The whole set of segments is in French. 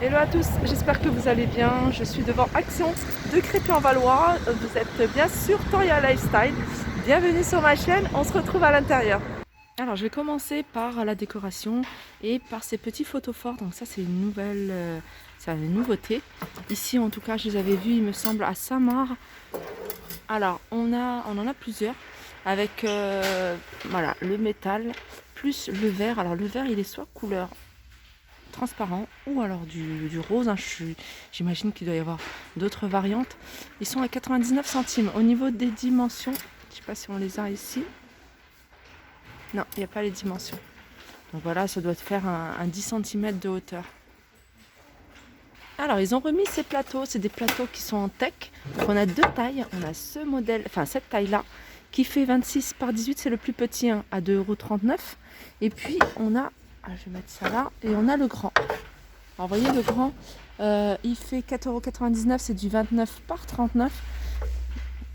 Hello à tous, j'espère que vous allez bien. Je suis devant Action de Crépy-en-Valois. Vous êtes bien sur Toria Lifestyle. Bienvenue sur ma chaîne, on se retrouve à l'intérieur. Alors je vais commencer par la décoration et par ces petits photos forts. Donc ça c'est une nouvelle, c'est une nouveauté. Ici en tout cas je les avais vus il me semble à Saint-Marc. Alors on en a plusieurs avec voilà, le métal plus le vert. Alors le vert il est soit couleur transparent ou alors du rose, hein. J'imagine qu'il doit y avoir d'autres variantes. Ils sont à 99 centimes. Au niveau des dimensions, je ne sais pas si on les a ici. Non, il n'y a pas les dimensions. Donc voilà, ça doit faire un 10 cm de hauteur. Alors ils ont remis ces plateaux, c'est des plateaux qui sont en teck. Donc on a deux tailles, on a ce modèle, enfin cette taille là qui fait 26 par 18, c'est le plus petit, hein, à 2,39 €. Et puis on a, je vais mettre ça là, et on a le grand. Alors vous voyez le grand, il fait 4,99 €, c'est du 29 par 39.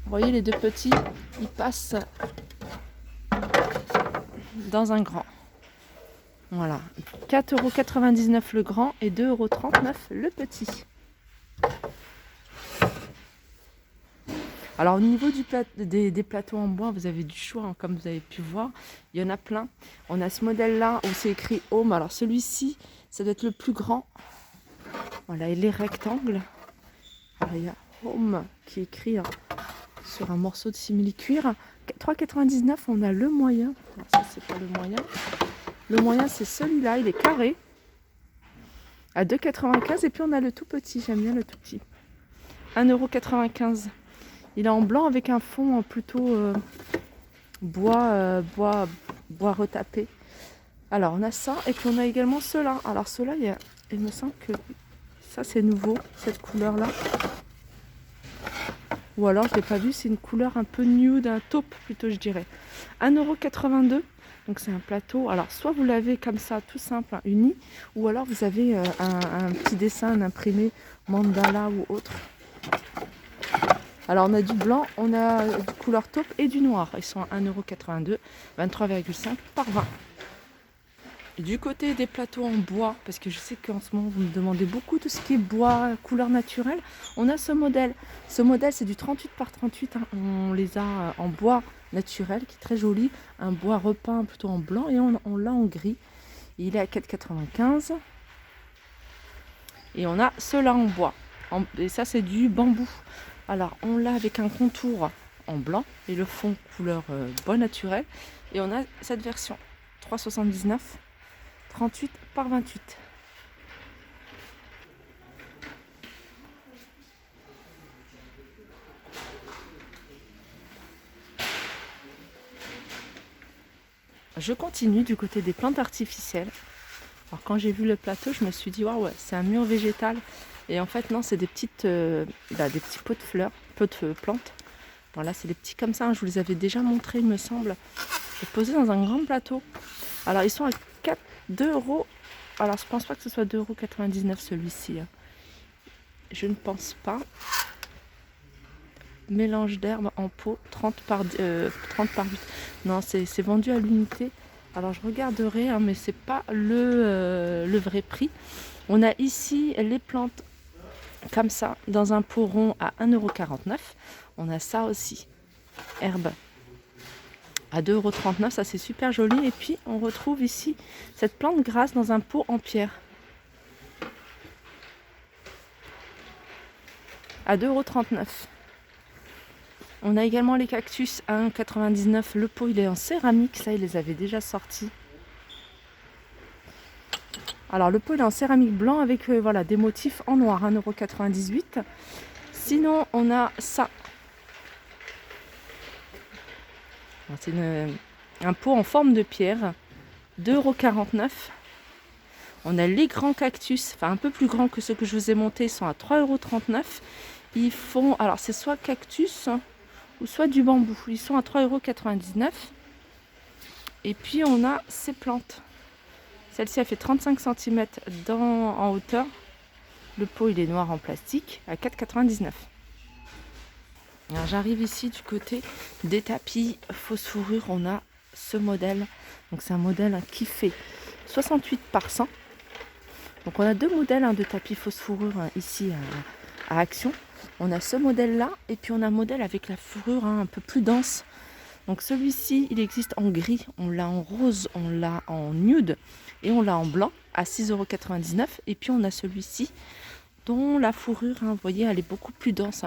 Vous voyez les deux petits, ils passent dans un grand. Voilà, 4,99 € le grand et 2,39 € le petit. Alors au niveau des plateaux en bois, vous avez du choix, hein, comme vous avez pu voir. Il y en a plein. On a ce modèle-là où c'est écrit Home. Alors celui-ci, ça doit être le plus grand. Voilà, et les rectangles. Alors, il y a Home qui est écrit, hein, sur un morceau de simili-cuir. 3,99 €, on a le moyen. Alors ça, c'est pas le moyen. Le moyen, c'est celui-là, il est carré. À 2,95 € et puis on a le tout petit, j'aime bien le tout petit. 1,95 €. Il est en blanc avec un fond plutôt bois retapé. Alors on a ça et puis on a également ceux-là. Alors ceux-là, il me semble que ça c'est nouveau, cette couleur-là. Ou alors je ne l'ai pas vu, c'est une couleur un peu nude, un taupe plutôt je dirais. 1,82 €. Donc c'est un plateau. Alors soit vous l'avez comme ça, tout simple, uni, ou alors vous avez un petit dessin, un imprimé, mandala ou autre. Alors on a du blanc, on a du couleur taupe et du noir. Ils sont à 1,82 €, 23,5 par 20. Du côté des plateaux en bois, parce que je sais qu'en ce moment vous me demandez beaucoup tout ce qui est bois, couleur naturelle, on a ce modèle. Ce modèle c'est du 38 par 38, hein. On les a en bois naturel qui est très joli, un bois repeint plutôt en blanc et on l'a en gris. Il est à 4,95 €. Et on a ceux-là en bois. Et ça c'est du bambou. Alors on l'a avec un contour en blanc et le fond couleur bois naturel. Et on a cette version 3,79 €, 38 par 28. Je continue du côté des plantes artificielles. Alors quand j'ai vu le plateau, je me suis dit waouh, ouais, c'est un mur végétal. Et en fait non, c'est des petits pots de fleurs, pots de plantes. Voilà, c'est des petits comme ça, hein, je vous les avais déjà montrés il me semble. Je posé dans un grand plateau. Alors ils sont à 2 €. Alors je pense pas que ce soit 2,99 € celui-ci, hein. Je ne pense pas. Mélange d'herbes en pot, 30 par 8. Non, c'est vendu à l'unité. Alors je regarderai, hein, mais c'est pas le vrai prix. On a ici les plantes comme ça, dans un pot rond à 1,49 €. On a ça aussi, herbe à 2,39 €, ça c'est super joli. Et puis on retrouve ici cette plante grasse dans un pot en pierre à 2,39 €. On a également les cactus à 1,99 €. Le pot il est en céramique, ça ils les avaient déjà sortis. Alors le pot il est en céramique blanc avec voilà, des motifs en noir, 1,98 €. Sinon on a ça. C'est un pot en forme de pierre, 2,49 €. On a les grands cactus, enfin un peu plus grands que ceux que je vous ai montés, ils sont à 3,39 €. Ils font, alors c'est soit cactus ou soit du bambou. Ils sont à 3,99 €. Et puis on a ces plantes. Celle-ci a fait 35 cm en hauteur. Le pot il est noir en plastique à 4,99 €. Alors j'arrive ici du côté des tapis fausse fourrure. On a ce modèle. Donc c'est un modèle qui fait 68 par 100. Donc on a deux modèles de tapis fausse fourrure ici à Action. On a ce modèle-là et puis on a un modèle avec la fourrure un peu plus dense. Donc celui-ci, il existe en gris, on l'a en rose, on l'a en nude et on l'a en blanc à 6,99 €. Et puis on a celui-ci dont la fourrure, vous voyez, elle est beaucoup plus dense.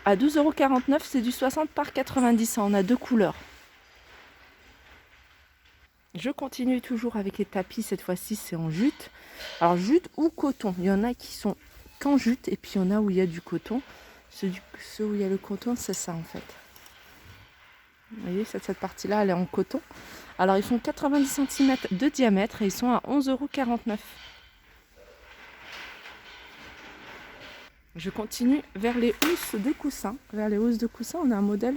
À 12,49 €, c'est du 60 par 90. On a deux couleurs. Je continue toujours avec les tapis, cette fois-ci c'est en jute. Alors jute ou coton, il y en a qui sont qu'en jute et puis il y en a où il y a du coton. Ceux où il y a le coton, c'est ça en fait. Vous voyez, cette partie-là, elle est en coton. Alors ils font 90 cm de diamètre et ils sont à 11,49 €. Je continue vers les housses de coussins. Vers les housses de coussins, on a un modèle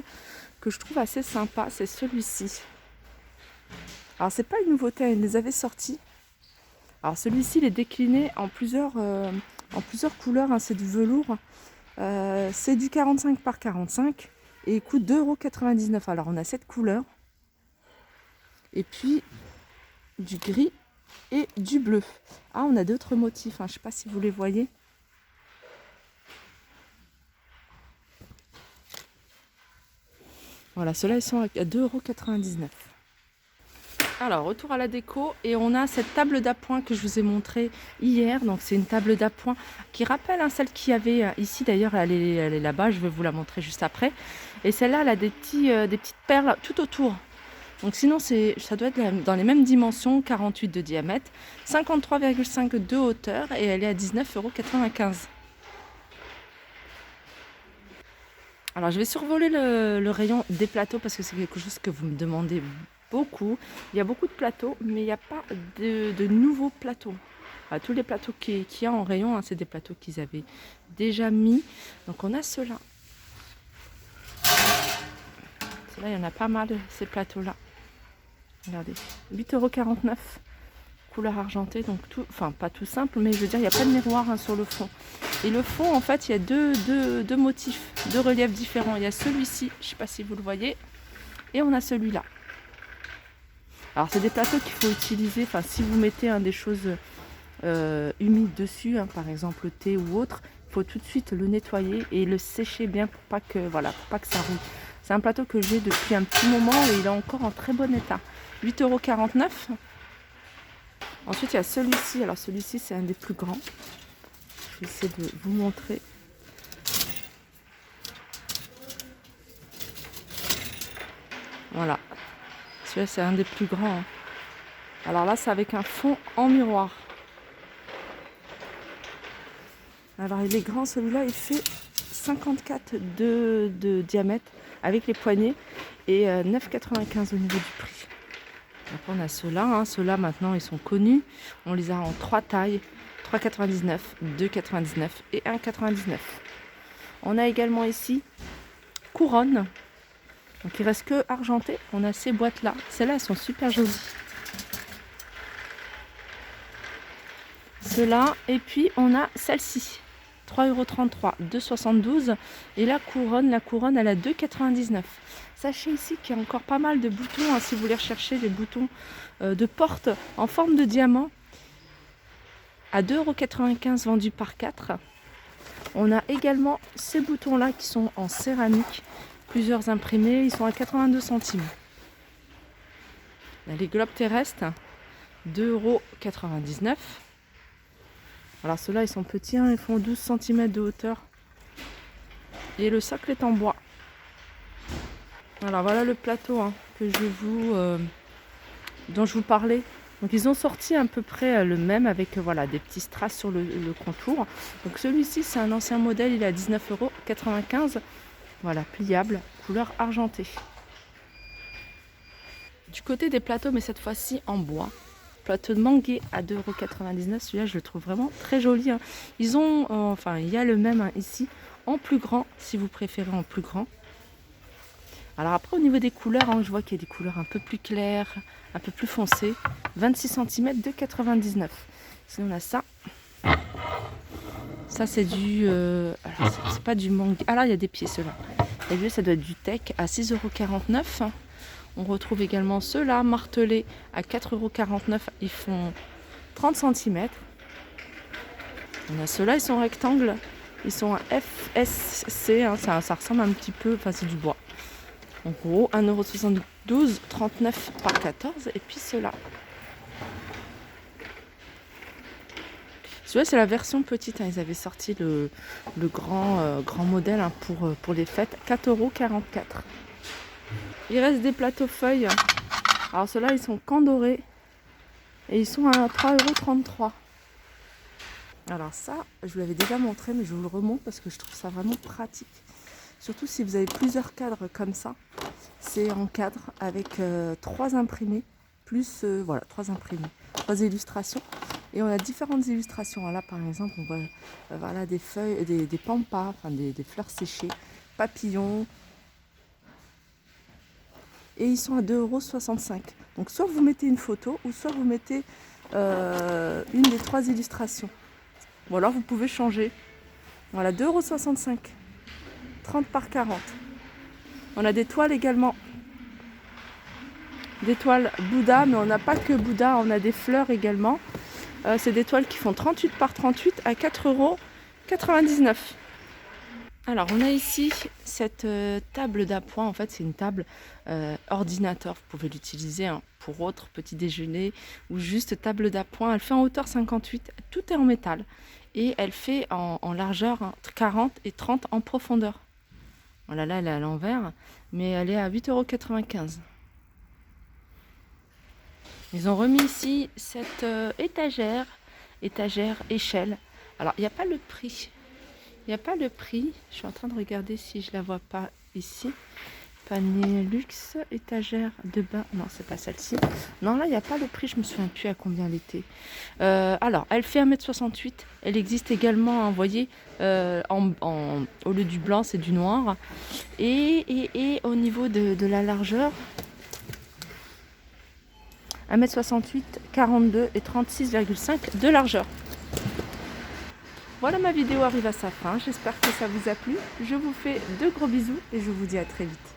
que je trouve assez sympa, c'est celui-ci. Alors c'est pas une nouveauté, ils les avaient sortis. Alors celui-ci, il est décliné en plusieurs couleurs, c'est du velours. C'est du 45 par 45 et il coûte 2,99 €. Alors on a cette couleur et puis du gris et du bleu. Ah, on a d'autres motifs, je ne sais pas si vous les voyez. Voilà, ceux-là ils sont à 2,99 €. Alors, retour à la déco et on a cette table d'appoint que je vous ai montrée hier. Donc, c'est une table d'appoint qui rappelle celle qu'il y avait ici. D'ailleurs, elle est là-bas. Je vais vous la montrer juste après. Et celle-là, elle a des petites perles tout autour. Donc, sinon, ça doit être dans les mêmes dimensions, 48 de diamètre, 53,5 de hauteur et elle est à 19,95 €. Alors, je vais survoler le rayon des plateaux parce que c'est quelque chose que vous me demandez beaucoup. Il y a beaucoup de plateaux, mais il n'y a pas de nouveaux plateaux. Tous les plateaux qu'il y a en rayon, c'est des plateaux qu'ils avaient déjà mis. Donc on a ceux-là. Ceux-là, il y en a pas mal, ces plateaux-là. Regardez, 8,49 €, couleur argentée. Donc pas tout simple, mais je veux dire, il n'y a pas de miroir sur le fond. Et le fond, en fait, il y a deux motifs, deux reliefs différents. Il y a celui-ci, je ne sais pas si vous le voyez, et on a celui-là. Alors c'est des plateaux qu'il faut utiliser, si vous mettez des choses humides dessus, par exemple le thé ou autre, il faut tout de suite le nettoyer et le sécher bien pour pas que ça rouille. C'est un plateau que j'ai depuis un petit moment et il est encore en très bon état. 8,49 €. Ensuite il y a celui-ci, alors celui-ci c'est un des plus grands. Je vais essayer de vous montrer. Voilà. Celui-là, c'est un des plus grands. Alors là, c'est avec un fond en miroir. Alors il est grand, celui-là, il fait 54 de diamètre avec les poignées et 9,95 € au niveau du prix. Après, on a ceux-là. Ceux-là, maintenant, ils sont connus. On les a en 3 tailles. 3,99, 2,99 et 1,99. On a également ici couronne. Donc il reste que argenté. On a ces boîtes-là. Celles-là, elles sont super jolies. Ceux-là. Et puis on a celle-ci. 3,33 €, 2,72 €. Et la couronne, elle a 2,99 €. Sachez ici qu'il y a encore pas mal de boutons. Si vous voulez rechercher des boutons de porte en forme de diamant. À 2,95 € vendus par 4. On a également ces boutons-là qui sont en céramique. Plusieurs imprimés, ils sont à 82 centimes. Là, les globes terrestres, 2,99 €. Alors ceux-là, ils sont petits, ils font 12 cm de hauteur. Et le socle est en bois. Alors voilà le plateau dont je vous parlais. Donc ils ont sorti à peu près le même avec des petits strass sur le contour. Donc celui-ci, c'est un ancien modèle, il est à 19,95 €. Voilà, pliable, couleur argentée. Du côté des plateaux, mais cette fois-ci en bois. Plateau de manguier à 2,99 €. Celui-là, je le trouve vraiment très joli. Ils ont, il y a le même ici, en plus grand, si vous préférez en plus grand. Alors après, au niveau des couleurs, je vois qu'il y a des couleurs un peu plus claires, un peu plus foncées. 26 cm, 2,99 €. Sinon, on a ça. Ça, c'est du... alors, c'est pas du mangue. Ah là, il y a des pieds, ceux-là. Et lui, ça doit être du Tech à 6,49 €. On retrouve également ceux-là, martelés à 4,49 €. Ils font 30 cm. On a ceux-là, ils sont rectangles. Ils sont un FSC, hein, ça ressemble un petit peu, enfin c'est du bois. En gros, 1,72 €, 39 par 14. Et puis ceux-là. Celui-là, c'est la version petite. Hein. Ils avaient sorti le grand modèle, hein, pour les fêtes. 4,44 €. Il reste des plateaux feuilles. Alors ceux-là, ils sont candorés. Et ils sont à 3,33 €. Alors ça, je vous l'avais déjà montré, mais je vous le remonte parce que je trouve ça vraiment pratique. Surtout si vous avez plusieurs cadres comme ça. C'est en cadre avec 3 imprimés, plus voilà, 3 imprimés, 3 illustrations. Et on a différentes illustrations. Là par exemple, on voit voilà, des feuilles, des pampas, enfin des fleurs séchées, papillons. Et ils sont à 2,65 €. Donc soit vous mettez une photo, ou soit vous mettez une des 3 illustrations. Ou alors vous pouvez changer. Voilà, 2,65 €. 30 par 40. On a des toiles également. Des toiles Bouddha, mais on n'a pas que Bouddha, on a des fleurs également. C'est des toiles qui font 38 par 38 à 4,99 €. Alors on a ici cette table d'appoint. En fait c'est une table ordinateur. Vous pouvez l'utiliser, hein, pour autre petit déjeuner ou juste table d'appoint. Elle fait en hauteur 58. Tout est en métal. Et elle fait en largeur, hein, 40 et 30 en profondeur. Voilà, là elle est à l'envers, mais elle est à 8,95 €. Ils ont remis ici cette étagère échelle. Alors il n'y a pas le prix. Il n'y a pas le prix. Je suis en train de regarder si je la vois pas ici. Panier luxe, étagère de bain. Non, c'est pas celle-ci. Non, là, il n'y a pas le prix. Je me souviens plus à combien elle était. Alors, elle fait 1,68 m. Elle existe également, hein, vous voyez, au lieu du blanc, c'est du noir. Et au niveau de la largeur, 1,68 m, 42 et 36,5 de largeur. Voilà, ma vidéo arrive à sa fin. J'espère que ça vous a plu. Je vous fais de gros bisous et je vous dis à très vite.